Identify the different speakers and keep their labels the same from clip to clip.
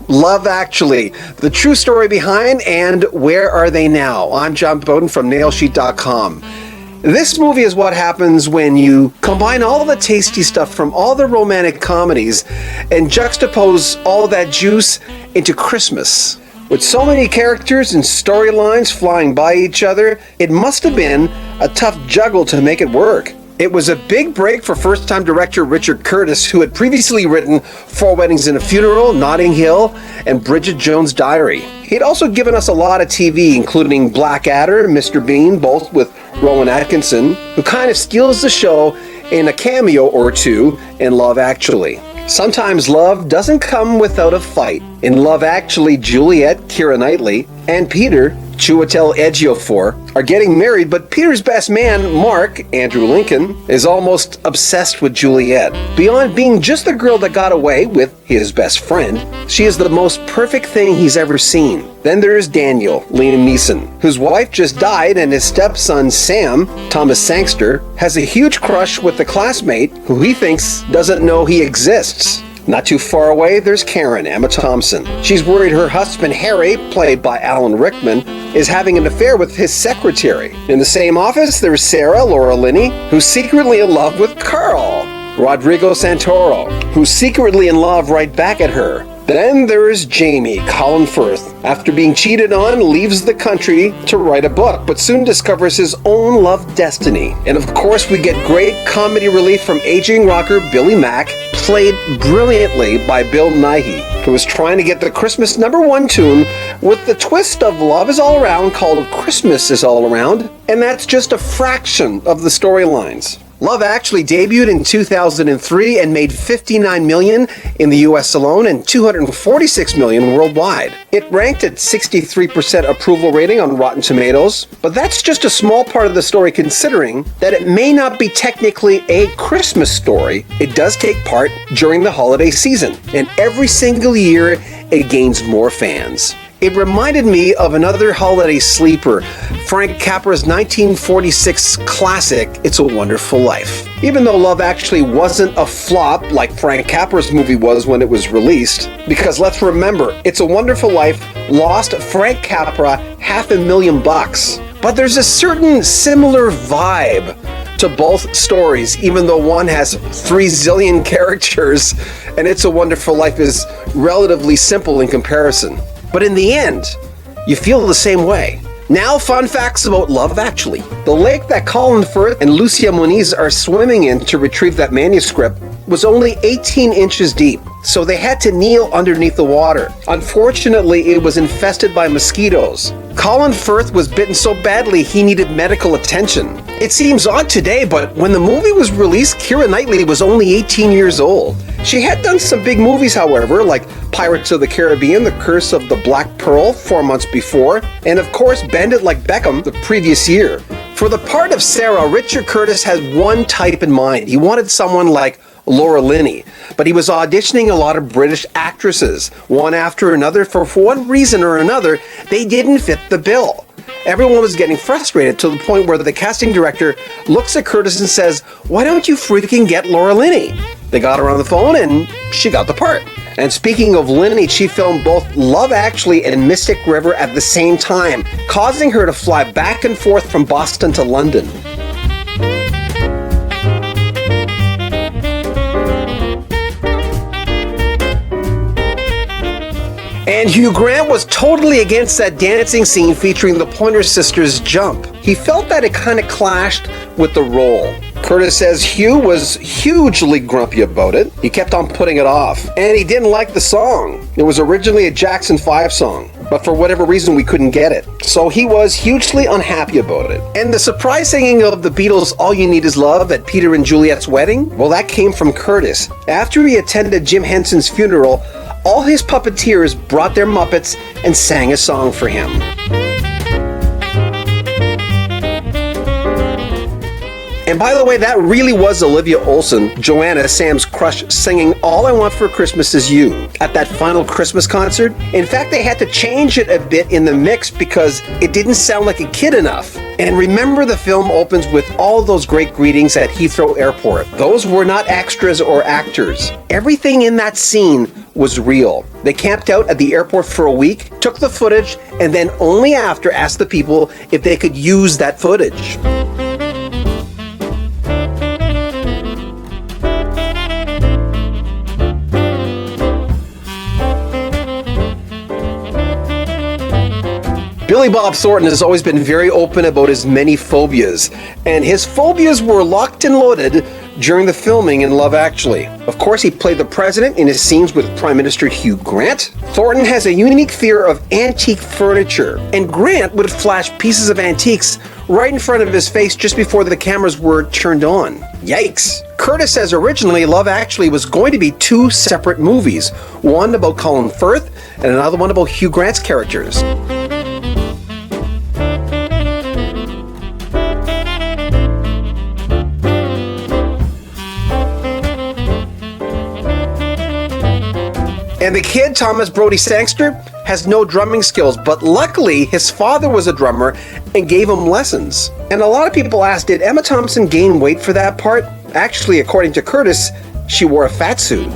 Speaker 1: Love Actually, the true story behind and where are they now? I'm John Bowden from nailsheet.com. This movie is what happens when you combine all the tasty stuff from all the romantic comedies and juxtapose all that juice into Christmas. With so many characters and storylines flying by each other, it must have been a tough juggle to make it work. It was a big break for first-time director Richard Curtis, who had previously written Four Weddings and a Funeral, Notting Hill, and Bridget Jones' Diary. He'd also given us a lot of TV, including Blackadder, Mr. Bean, both with Rowan Atkinson, who kind of steals the show in a cameo or two in Love Actually. Sometimes love doesn't come without a fight. In Love Actually, Juliet, Keira Knightley, and Peter, Chiwetel Ejiofor, are getting married, but Peter's best man, Mark, Andrew Lincoln, is almost obsessed with Juliet. Beyond being just the girl that got away with his best friend, she is the most perfect thing he's ever seen. Then there's Daniel, Liam Neeson, whose wife just died, and his stepson, Sam, Thomas Sangster, has a huge crush with the classmate who he thinks doesn't know he exists. Not too far away, there's Karen, Emma Thompson. She's worried her husband, Harry, played by Alan Rickman, is having an affair with his secretary. In the same office, there's Sarah, Laura Linney, who's secretly in love with Karl, Rodrigo Santoro, who's secretly in love right back at her. Then there is Jamie, Colin Firth. After being cheated on, leaves the country to write a book, but soon discovers his own love destiny. And of course, we get great comedy relief from aging rocker Billy Mack, played brilliantly by Bill Nighy, who is trying to get the Christmas #1 tune with the twist of Love Is All Around called Christmas Is All Around, and that's just a fraction of the storylines. Love Actually debuted in 2003 and made $59 million in the US alone and $246 million worldwide. It ranked at 63% approval rating on Rotten Tomatoes, but that's just a small part of the story considering that it may not be technically a Christmas story. It does take part during the holiday season, and every single year it gains more fans. It reminded me of another holiday sleeper, Frank Capra's 1946 classic, It's a Wonderful Life. Even though Love Actually wasn't a flop like Frank Capra's movie was when it was released, because let's remember, It's a Wonderful Life lost Frank Capra $500,000. But there's a certain similar vibe to both stories, even though one has 3 zillion characters and It's a Wonderful Life is relatively simple in comparison. But in the end, you feel the same way. Now, fun facts about Love Actually. The lake that Colin Firth and Lucia Moniz are swimming in to retrieve that manuscript was only 18 inches deep, so they had to kneel underneath the water. Unfortunately, it was infested by mosquitoes. Colin Firth was bitten so badly he needed medical attention. It seems odd today, but when the movie was released, Keira Knightley was only 18 years old. She had done some big movies, however, like Pirates of the Caribbean, The Curse of the Black Pearl 4 months before, and of course Bend It Like Beckham the previous year. For the part of Sarah, Richard Curtis had one type in mind. He wanted someone like Laura Linney, but he was auditioning a lot of British actresses, one after another. For one reason or another, they didn't fit the bill. Everyone was getting frustrated to the point where the casting director looks at Curtis and says, "Why don't you freaking get Laura Linney?" They got her on the phone and she got the part. And speaking of Linney, she filmed both Love Actually and Mystic River at the same time, causing her to fly back and forth from Boston to London. And Hugh Grant was totally against that dancing scene featuring the Pointer Sisters' Jump. He felt that it kind of clashed with the role. Curtis says Hugh was hugely grumpy about it. He kept on putting it off. And he didn't like the song. It was originally a Jackson 5 song, but for whatever reason we couldn't get it. So he was hugely unhappy about it. And the surprise singing of the Beatles' All You Need Is Love at Peter and Juliet's wedding? Well, that came from Curtis. After he attended Jim Henson's funeral, all his puppeteers brought their Muppets and sang a song for him. And by the way, that really was Olivia Olson, Joanna, Sam's crush, singing All I Want for Christmas Is You at that final Christmas concert. In fact, they had to change it a bit in the mix because it didn't sound like a kid enough. And remember, the film opens with all those great greetings at Heathrow Airport. Those were not extras or actors. Everything in that scene was real. They camped out at the airport for a week, took the footage, and then only after asked the people if they could use that footage. Billy Bob Thornton has always been very open about his many phobias, and his phobias were locked and loaded during the filming in Love Actually. Of course, he played the president in his scenes with Prime Minister Hugh Grant. Thornton has a unique fear of antique furniture, and Grant would flash pieces of antiques right in front of his face just before the cameras were turned on. Yikes. Curtis says originally Love Actually was going to be two separate movies, one about Colin Firth and another one about Hugh Grant's characters. And the kid, Thomas Brody Sangster, has no drumming skills, but luckily his father was a drummer and gave him lessons. And a lot of people asked, did Emma Thompson gain weight for that part? Actually, according to Curtis, she wore a fat suit.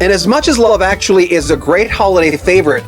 Speaker 1: And as much as Love Actually is a great holiday favorite,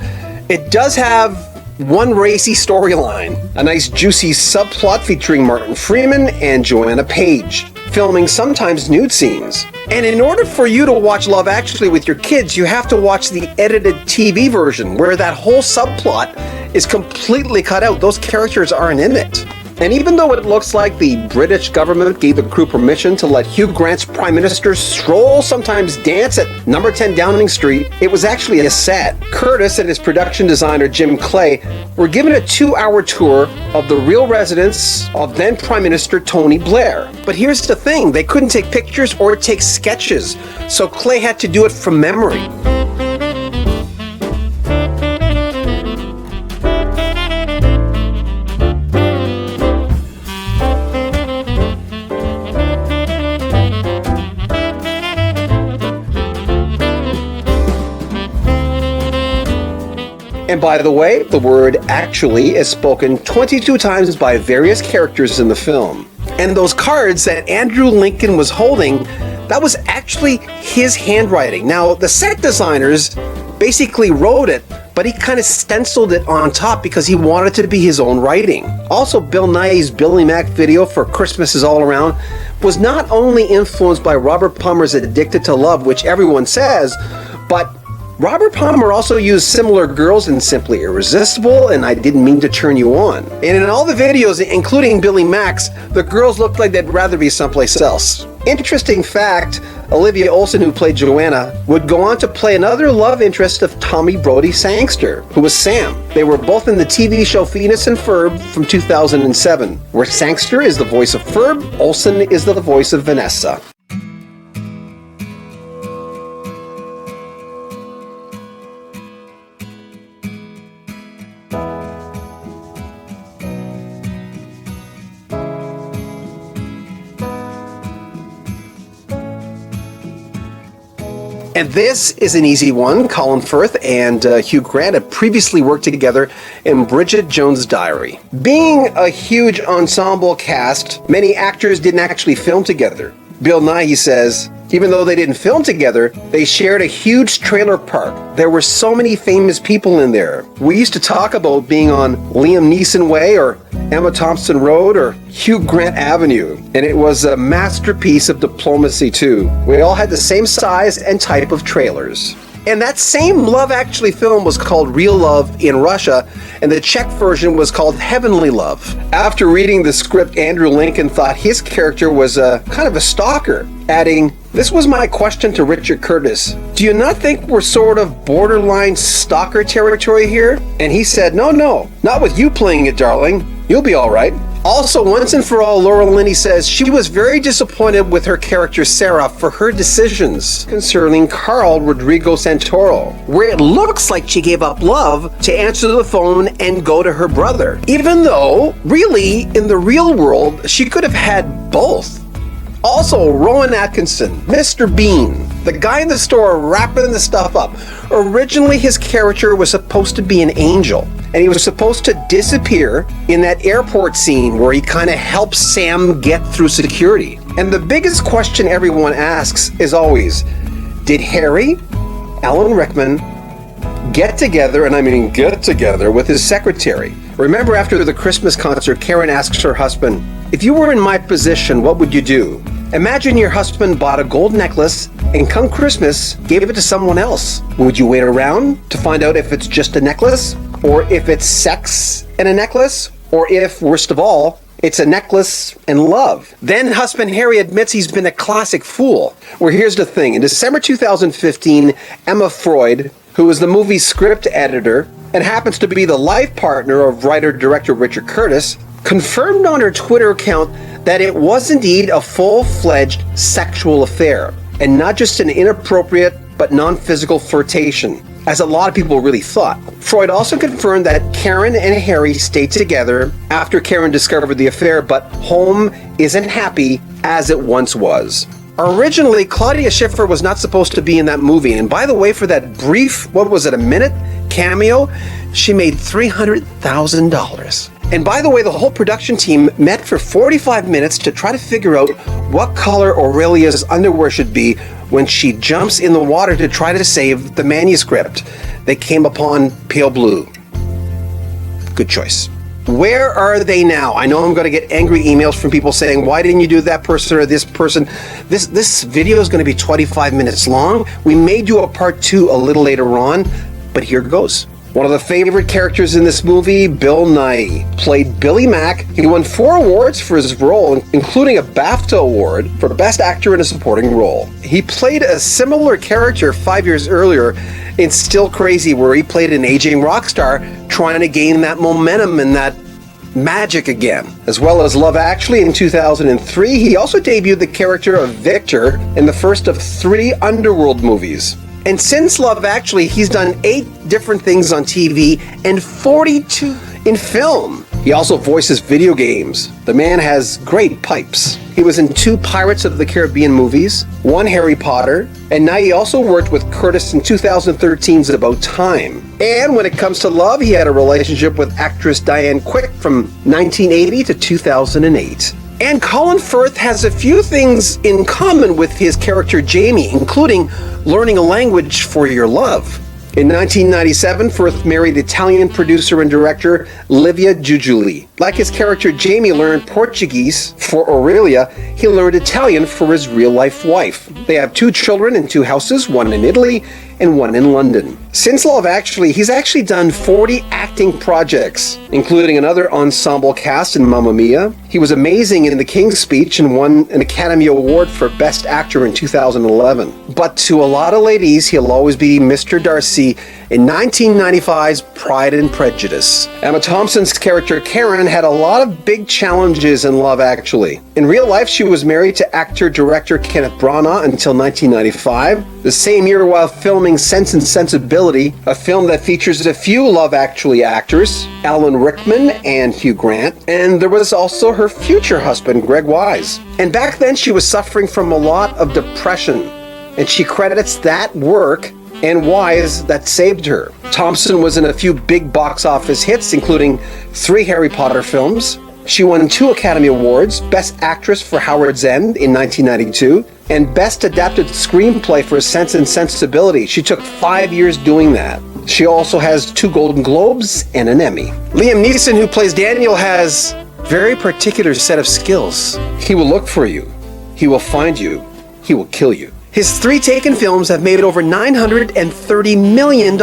Speaker 1: it does have one racy storyline, a nice juicy subplot featuring Martin Freeman and Joanna Page, filming sometimes nude scenes. And in order for you to watch Love Actually with your kids, you have to watch the edited TV version, where that whole subplot is completely cut out. Those characters aren't in it. And even though it looks like the British government gave the crew permission to let Hugh Grant's Prime Minister stroll, sometimes dance at number 10 Downing Street, it was actually a set. Curtis and his production designer Jim Clay were given a 2-hour tour of the real residence of then Prime Minister Tony Blair. But here's the thing, they couldn't take pictures or take sketches, so Clay had to do it from memory. And by the way, the word actually is spoken 22 times by various characters in the film. And those cards that Andrew Lincoln was holding, that was actually his handwriting. Now, the set designers basically wrote it, but he kind of stenciled it on top because he wanted it to be his own writing. Also, Bill Nighy's Billy Mack video for Christmas is All Around was not only influenced by Robert Palmer's Addicted to Love, which everyone says, but Robert Palmer also used similar girls in Simply Irresistible and I Didn't Mean to Turn You On. And in all the videos, including Billy Mack's, the girls looked like they'd rather be someplace else. Interesting fact, Olivia Olson, who played Joanna, would go on to play another love interest of Tommy Brody Sangster, who was Sam. They were both in the TV show Phineas and Ferb from 2007, where Sangster is the voice of Ferb, Olson is the voice of Vanessa. And this is an easy one. Colin Firth and Hugh Grant had previously worked together in Bridget Jones' Diary. Being a huge ensemble cast, many actors didn't actually film together. Bill Nighy says, even though they didn't film together, they shared a huge trailer park. There were so many famous people in there. We used to talk about being on Liam Neeson Way or Emma Thompson Road or Hugh Grant Avenue. And it was a masterpiece of diplomacy too. We all had the same size and type of trailers. And that same Love Actually film was called Real Love in Russia, and the Czech version was called Heavenly Love. After reading the script, Andrew Lincoln thought his character was kind of a stalker, adding, "This was my question to Richard Curtis. Do you not think we're sort of borderline stalker territory here?" And he said, no, not with you playing it, darling. You'll be all right. Also, once and for all, Laura Linney says she was very disappointed with her character Sarah for her decisions concerning Karl Rodrigo Santoro, where it looks like she gave up love to answer the phone and go to her brother, even though, really, in the real world, she could have had both. Also, Rowan Atkinson, Mr. Bean, the guy in the store wrapping the stuff up. Originally, his character was supposed to be an angel, and he was supposed to disappear in that airport scene where he kind of helps Sam get through security. And the biggest question everyone asks is always, did Harry, Alan Rickman, get together, and I mean get together, with his secretary? Remember, after the Christmas concert, Karen asks her husband, if you were in my position, what would you do? Imagine your husband bought a gold necklace and come Christmas, gave it to someone else. Would you wait around to find out if it's just a necklace? Or if it's sex and a necklace? Or if, worst of all, it's a necklace and love? Then husband Harry admits he's been a classic fool. Well, here's the thing. In December 2015, Emma Freud, who was the movie's script editor and happens to be the life partner of writer-director Richard Curtis, confirmed on her Twitter account that it was indeed a full-fledged sexual affair, and not just an inappropriate but non-physical flirtation, as a lot of people really thought. Freud also confirmed that Karen and Harry stayed together after Karen discovered the affair, but home isn't happy as it once was. Originally, Claudia Schiffer was not supposed to be in that movie, and by the way, for that brief, what was it, a minute cameo, she made $300,000. And by the way, the whole production team met for 45 minutes to try to figure out what color Aurelia's underwear should be when she jumps in the water to try to save the manuscript. They came upon pale blue. Good choice. Where are they now? I know I'm going to get angry emails from people saying, why didn't you do that person or this person? This video is going to be 25 minutes long. We may do a part 2 a little later on, but here goes. One of the favorite characters in this movie, Bill Nighy, played Billy Mack. He won 4 awards for his role, including a BAFTA award for Best Actor in a Supporting Role. He played a similar character 5 years earlier in Still Crazy, where he played an aging rock star trying to gain that momentum and that magic again. As well as Love Actually in 2003, he also debuted the character of Victor in the first of 3 Underworld movies. And since Love Actually, he's done 8 different things on TV and 42 in film. He also voices video games. The man has great pipes. He was in 2 Pirates of the Caribbean movies, 1 Harry Potter, and now he also worked with Curtis in 2013's About Time. And when it comes to love, he had a relationship with actress Diane Quick from 1980 to 2008. And Colin Firth has a few things in common with his character Jamie, including learning a language for your love. In 1997, Firth married Italian producer and director Livia Giugiuli. Like his character Jamie learned Portuguese for Aurelia, he learned Italian for his real-life wife. They have 2 children and 2 houses, one in Italy and one in London. Since Love Actually, he's actually done 40 acting projects, including another ensemble cast in Mamma Mia. He was amazing in The King's Speech and won an Academy Award for Best Actor in 2011. But to a lot of ladies, he'll always be Mr. Darcy in 1995's Pride and Prejudice. Emma Thompson's character Karen had a lot of big challenges in Love Actually. In real life, she was married to actor-director Kenneth Branagh until 1995. The same year, while filming Sense and Sensibility, a film that features a few Love Actually actors, Alan Rickman and Hugh Grant, and there was also her future husband, Greg Wise. And back then, she was suffering from a lot of depression, and she credits that work and Wise that saved her. Thompson was in a few big box office hits, including 3 Harry Potter films. She won 2 Academy Awards, Best Actress for Howard's End in 1992, and Best Adapted Screenplay for Sense and Sensibility. She took 5 years doing that. She also has 2 Golden Globes and an Emmy. Liam Neeson, who plays Daniel, has a very particular set of skills. He will look for you. He will find you. He will kill you. His 3 Taken films have made over $930 million.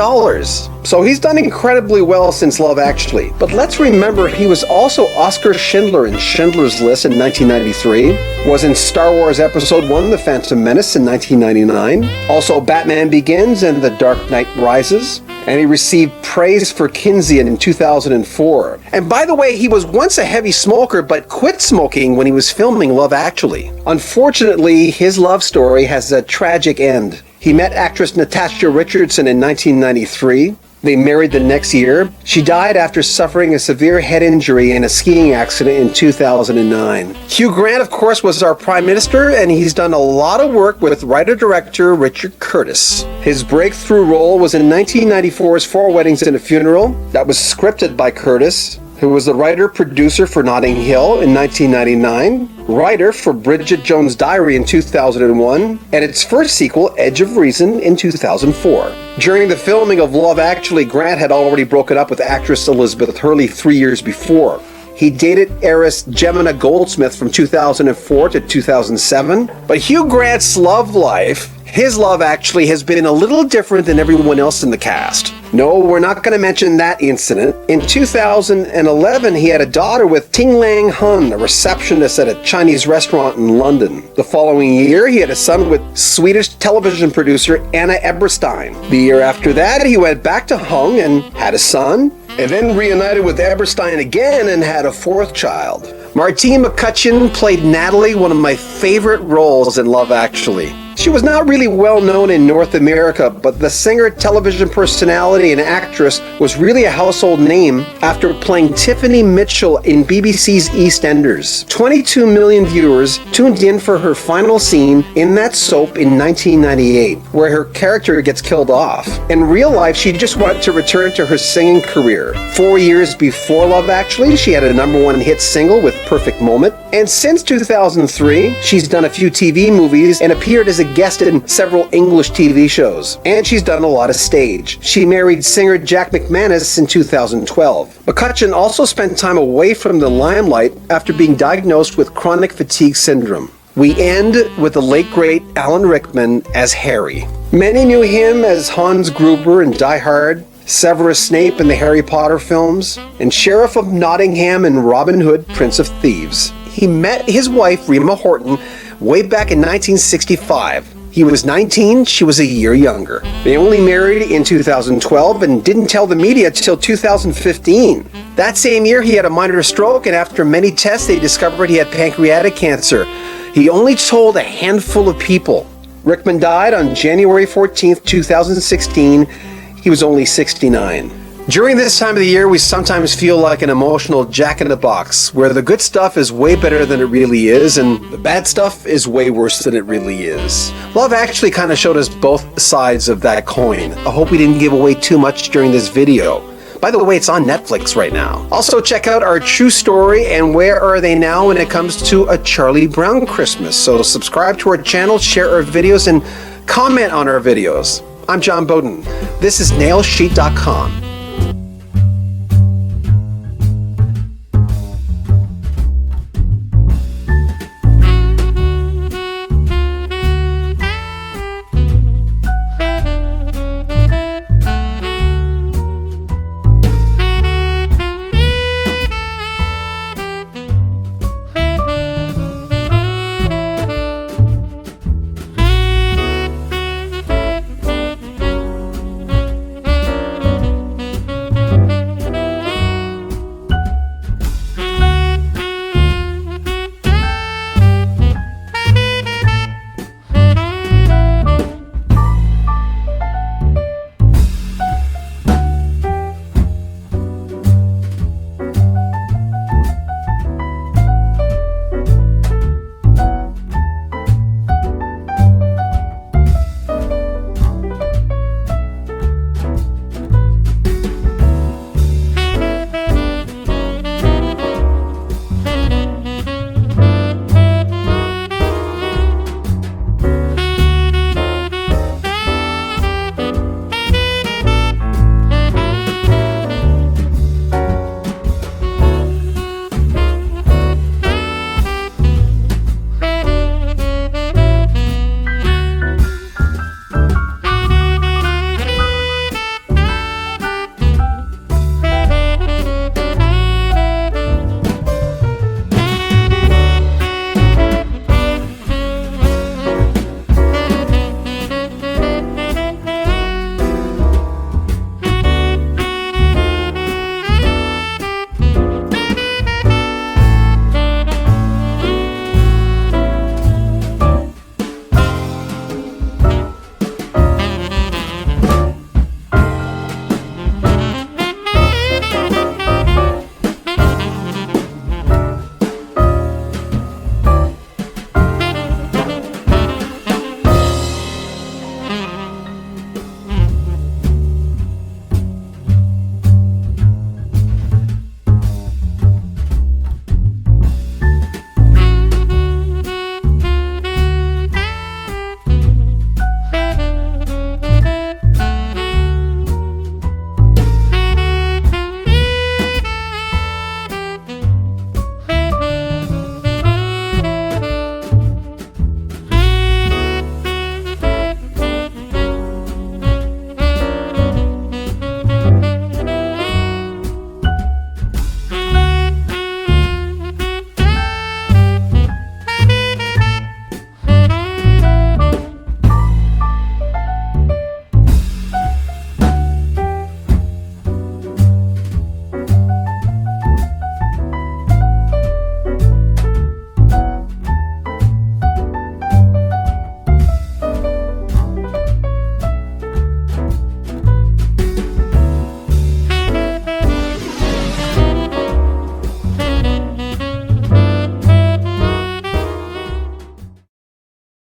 Speaker 1: So he's done incredibly well since Love Actually. But let's remember he was also Oscar Schindler in Schindler's List in 1993, was in Star Wars Episode 1, The Phantom Menace in 1999, also Batman Begins and The Dark Knight Rises, and he received praise for Kinsian in 2004. And by the way, he was once a heavy smoker, but quit smoking when he was filming Love Actually. Unfortunately, his love story has a tragic end. He met actress Natasha Richardson in 1993, They married the next year. She died after suffering a severe head injury in a skiing accident in 2009. Hugh Grant, of course, was our Prime Minister, and he's done a lot of work with writer-director Richard Curtis. His breakthrough role was in 1994's 4 Weddings and a Funeral. That was scripted by Curtis, who was the writer-producer for Notting Hill in 1999, writer for Bridget Jones' Diary in 2001, and its first sequel, Edge of Reason, in 2004. During the filming of Love Actually, Grant had already broken up with actress Elizabeth Hurley 3 years before. He dated heiress Gemina Goldsmith from 2004 to 2007, but Hugh Grant's love life, his love actually, has been a little different than everyone else in the cast. No, we're not going to mention that incident. In 2011, he had a daughter with Ting Lang Hun, a receptionist at a Chinese restaurant in London. The following year, he had a son with Swedish television producer Anna Eberstein. The year after that, he went back to Hung and had a son, and then reunited with Eberstein again and had a 4th child. Martine McCutcheon played Natalie, one of my favorite roles in Love Actually. She was not really well known in North America, but the singer, television personality, and actress was really a household name after playing Tiffany Mitchell in BBC's EastEnders. 22 million viewers tuned in for her final scene in that soap in 1998, where her character gets killed off. In real life, she just wanted to return to her singing career. 4 years before Love Actually, she had a #1 hit single with Perfect Moment, and since 2003, she's done a few TV movies and appeared as a guest in several English TV shows, and she's done a lot of stage. She married singer Jack McManus in 2012. McCutcheon also spent time away from the limelight after being diagnosed with chronic fatigue syndrome. We end with the late great Alan Rickman as Harry. Many knew him as Hans Gruber in Die Hard, Severus Snape in the Harry Potter films, and Sheriff of Nottingham in Robin Hood, Prince of Thieves. He met his wife, Rima Horton, way back in 1965. He was 19, she was a year younger. They only married in 2012 and didn't tell the media till 2015. That same year, he had a minor stroke, and after many tests, they discovered he had pancreatic cancer. He only told a handful of people. Rickman died on January 14th, 2016. He was only 69. During this time of the year, we sometimes feel like an emotional jack-in-the-box, where the good stuff is way better than it really is, and the bad stuff is way worse than it really is. Love Actually kind of showed us both sides of that coin. I hope we didn't give away too much during this video. By the way, it's on Netflix right now. Also, check out our true story and Where Are They Now when it comes to A Charlie Brown Christmas. So subscribe to our channel, share our videos, and comment on our videos. I'm John Bowden. This is nailsheet.com.